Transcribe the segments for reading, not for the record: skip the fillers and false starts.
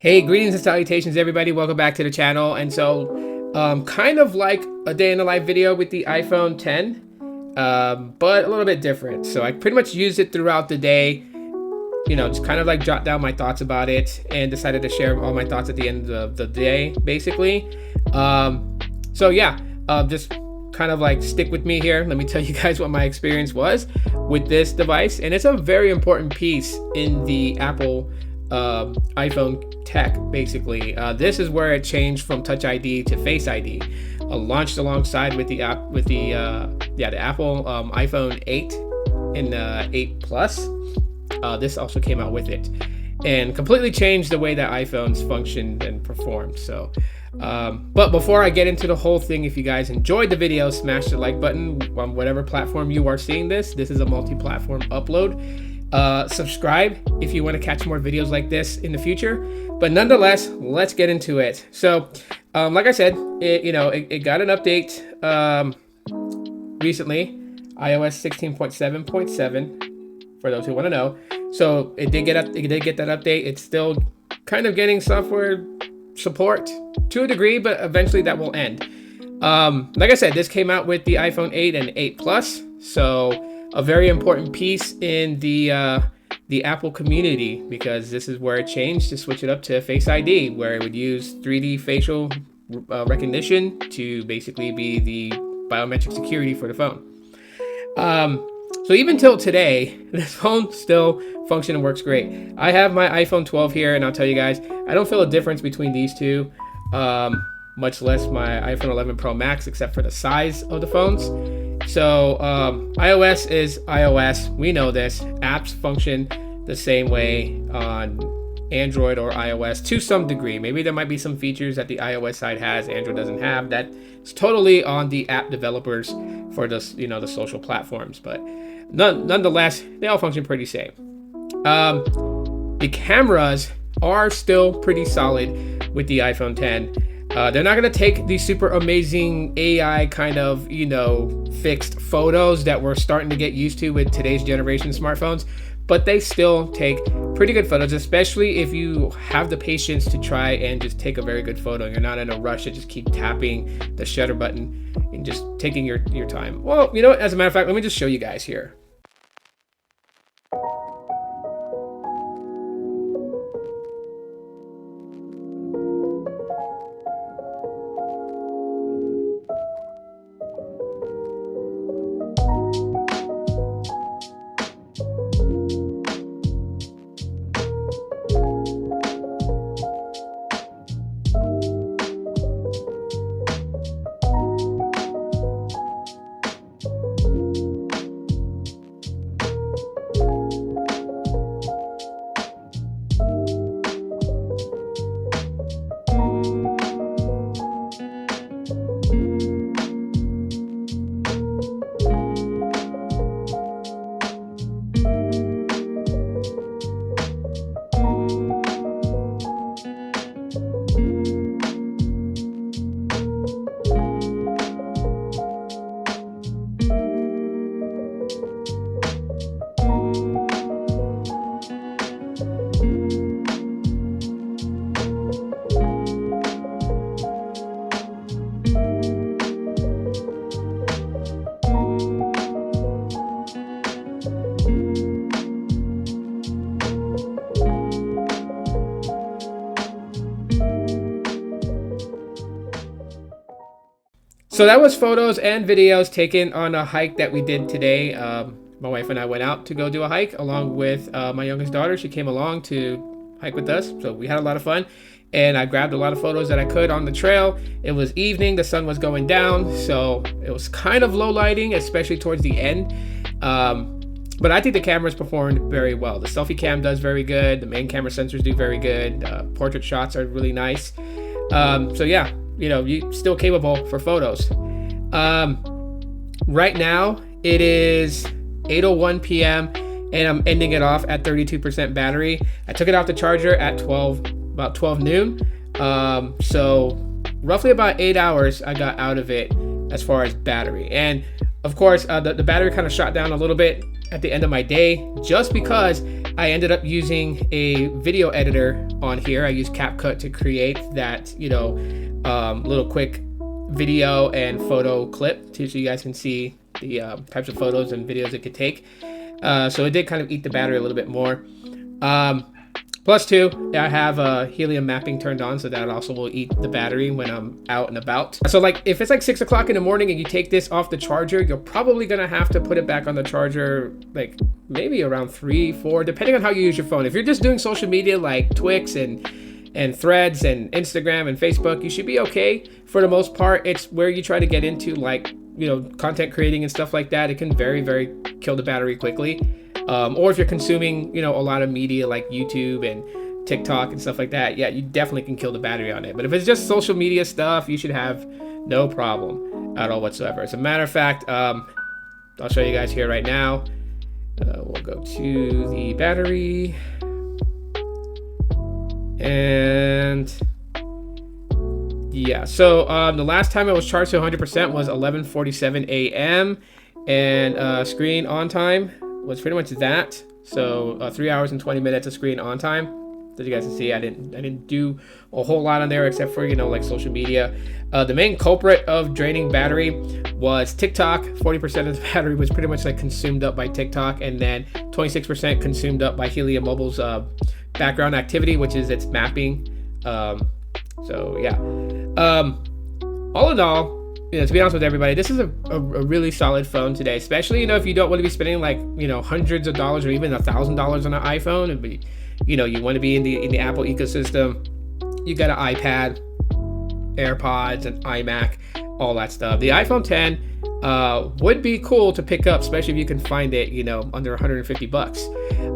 Hey, greetings and salutations, everybody. Welcome back to the channel. And so, kind of like a day in the life video with the iPhone 10, but a little bit different. So I pretty much used it throughout the day, just kind of like jot down my thoughts about it and decided to share all my thoughts at the end of the day, basically. Just kind of like stick with me here. Let me tell you guys what my experience was with this device. And it's a very important piece in the Apple iPhone tech, basically. This is where it changed from Touch ID to Face ID. Launched alongside with the Apple iPhone 8 and 8 Plus. This also came out with it and completely changed the way that iPhones functioned and performed. So, but before I get into the whole thing, if you guys enjoyed the video, smash the like button on whatever platform you are seeing this. This is a multi-platform upload. Subscribe if you want to catch more videos like this in the future. But nonetheless, let's get into it. So, like I said, it got an update recently, iOS 16.7.7 for those who want to know. So it did get that update. It's still kind of getting software support to a degree, but eventually that will end. Like I said, this came out with the iPhone 8 and 8 Plus. So a very important piece in the Apple community, because this is where it changed to switch it up to Face ID, where it would use 3D facial recognition to basically be the biometric security for the phone. So even till today, this phone still functions and works great. I have my iPhone 12 here, and I'll tell you guys, I don't feel a difference between these two, much less my iPhone 11 Pro Max, except for the size of the phones. So iOS is iOS. We know this. Apps function the same way on Android or iOS to some degree. Maybe there might be some features that the iOS side has, Android doesn't have. That's totally on the app developers for the social platforms. But nonetheless, they all function pretty same. The cameras are still pretty solid with the iPhone 10. They're not going to take these super amazing AI kind of, fixed photos that we're starting to get used to with today's generation smartphones, but they still take pretty good photos, especially if you have the patience to try and just take a very good photo. You're not in a rush to just keep tapping the shutter button and just taking your time. Well, as a matter of fact, let me just show you guys here. So that was photos and videos taken on a hike that we did today. My wife and I went out to go do a hike along with my youngest daughter. She came along to hike with us. So we had a lot of fun. And I grabbed a lot of photos that I could on the trail. It was evening. The sun was going down. So it was kind of low lighting, especially towards the end. But I think the cameras performed very well. The selfie cam does very good. The main camera sensors do very good. Portrait shots are really nice. So yeah. You're still capable for photos. Right now, it is 8:01 p.m. and I'm ending it off at 32% battery. I took it off the charger at about 12 noon. So roughly about 8 hours I got out of it as far as battery. And of course, the battery kind of shot down a little bit at the end of my day just because I ended up using a video editor on here. I use CapCut to create that, little quick video and photo clip so you guys can see the types of photos and videos it could take. So it did kind of eat the battery a little bit more. Plus two, I have helium mapping turned on, so that also will eat the battery when I'm out and about. So like if it's like 6 o'clock in the morning and you take this off the charger, you're probably gonna have to put it back on the charger like maybe around 3, 4, depending on how you use your phone. If you're just doing social media like Twix and Threads and Instagram and Facebook, you should be okay for the most part. It's where you try to get into like, content creating and stuff like that. It can very, very kill the battery quickly. Or if you're consuming, a lot of media like YouTube and TikTok and stuff like that, yeah, you definitely can kill the battery on it. But if it's just social media stuff, you should have no problem at all whatsoever. As a matter of fact, I'll show you guys here right now. We'll go to the battery. And yeah, so the last time it was charged to 100% was 11:47 a.m. and screen on time was pretty much that. So 3 hours and 20 minutes of screen on time. As you guys can see, I didn't do a whole lot on there except for like social media. The main culprit of draining battery was TikTok. 40% of the battery was pretty much like consumed up by TikTok, and then 26% consumed up by Helium Mobile's background activity, which is its mapping. So yeah. All in all, to be honest with everybody, this is a really solid phone today, especially, if you don't want to be spending like, hundreds of dollars or even $1,000 on an iPhone, and be, you want to be in the Apple ecosystem. You got an iPad, AirPods, and iMac, all that stuff. The iPhone 10 would be cool to pick up, especially if you can find it, under 150 bucks.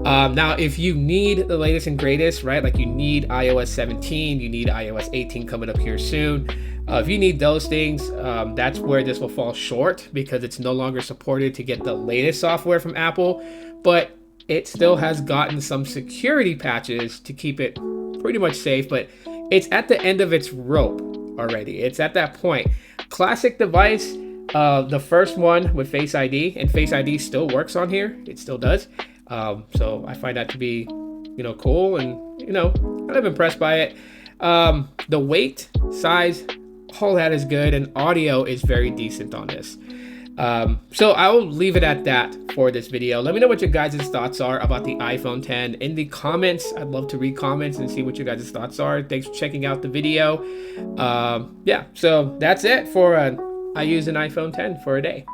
Now, if you need the latest and greatest, right, like you need iOS 17, you need iOS 18 coming up here soon. If you need those things, that's where this will fall short, because it's no longer supported to get the latest software from Apple, but it still has gotten some security patches to keep it pretty much safe, but it's at the end of its rope already. It's at that point. Classic device, the first one with Face ID, and Face ID still works on here. It still does. So I find that to be, cool, and, kind of impressed by it. The weight, size, all that is good, and audio is very decent on this. So I will leave it at that for this video. Let me know what your guys' thoughts are about the iPhone 10 in the comments. I'd love to read comments and see what your guys' thoughts are. Thanks for checking out the video. Yeah, so that's it for I use an iPhone 10 for a day.